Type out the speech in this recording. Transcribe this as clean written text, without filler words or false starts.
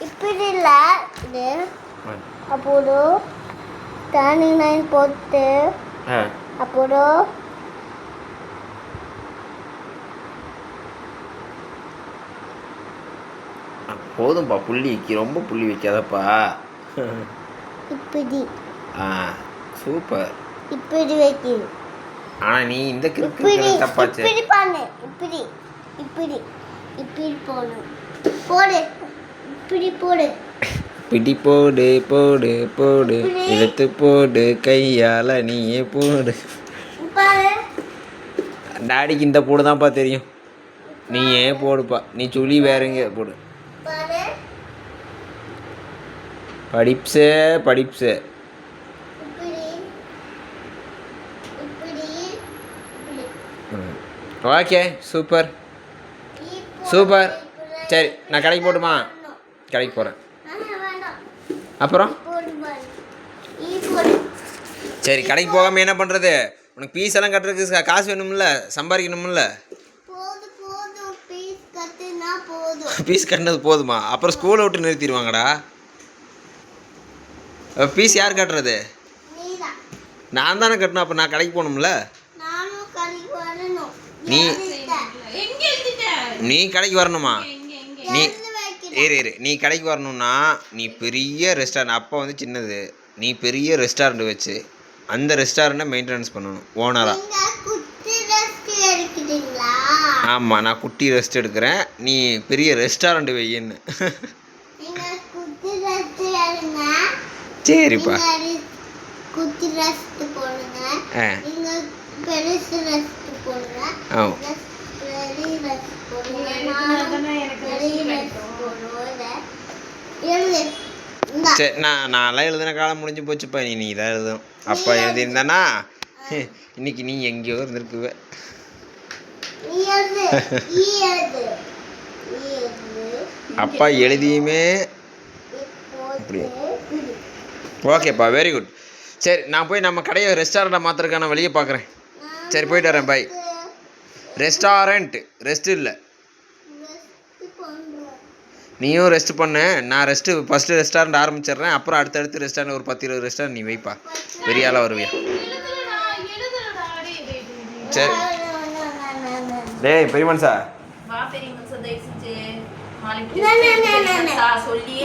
இப்படி இல்லை இது அப்போது டர்னிங் லைன் போட்டு அப்போது போதும்பா புள்ளி வைக்க ரொம்ப புள்ளி வைக்காதப்பா இப்படி சூப்பர் இப்படி வைக்கணும் ஆனால் நீ இந்த கிரிக்கெட் தப்பாச்சு இப்படி பண்ணு இப்படி இப்படி இப்படி போடு போடு இப்படி போடு பிடி போடு போடு போடு இழுத்து போடு கையால் நீயே போடு டாடிக்கு இந்த போடு தான்ப்பா தெரியும் நீ ஏன் போடுப்பா நீ சொல்லி வேறங்க போடு படிப்ஸு படிப்ஸு ஓகே சூப்பர் சூப்பர் சரி நான் கடைக்கு போட்டுமா கடைக்கு போகிறேன் அப்புறம் சரி கடைக்கு போகாமல் என்ன பண்ணுறது உனக்கு ஃபீஸ் எல்லாம் கட்டுறதுக்கு காசு வேணும்ல சம்பாதிக்கணும்ல ஃபீஸ் கட்டினது போதுமா அப்புறம் ஸ்கூலை விட்டு நிறுத்திடுவாங்கடா ஃபீஸ் யார் கட்டுறது நான் தானே கட்டணும் அப்போ நான் கடைக்கு போகணும்ல நீ நீ கடைக்கு வரணுமா நீ இரு நீ கடைக்கு வரணும்னா நீ பெரிய ரெஸ்டாரண்ட் அப்போ வந்து சின்னது நீ பெரிய ரெஸ்டாரண்ட் வச்சு அந்த ரெஸ்டாரண்ட்டை மெயின்டெனன்ஸ் பண்ணணும் ஓனராக ஆமாம் நான் குட்டி ரெஸ்ட் எடுக்கிறேன் நீ பெரிய ரெஸ்டாரண்ட் வையின்னு சரிப்பா சரி நான்லாம் எழுதின காலம் முடிஞ்சு போச்சுப்பா நீ தான் எழுதும் அப்பா எழுதியிருந்தானா இன்னைக்கு நீ எங்கேயோ இருந்திருக்குவ அப்பா எழுதியுமே அப்படி ஓகேப்பா வெரி குட் சரி நான் போய் நம்ம கடையை ரெஸ்டாரண்ட்டை மாற்றுறதுக்கான வழியை பார்க்குறேன் சரி போயிட்டு வரேன் பாய் ரெஸ்டாரண்ட் ரெஸ்ட் இல்லை நீயும் ரெஸ்ட் பண்ணு நான் ஃபஸ்ட்டு ரெஸ்டாரண்ட் ஆரம்பிச்சிடுறேன் அப்புறம் அடுத்தடுத்து ரெஸ்டாரண்ட் ஒரு 10-20 ரெஸ்டாரண்ட் நீ வைப்பா பெரிய ஆளாக வருவியா சரி டேய் பெரியமன் சார் சொல்லி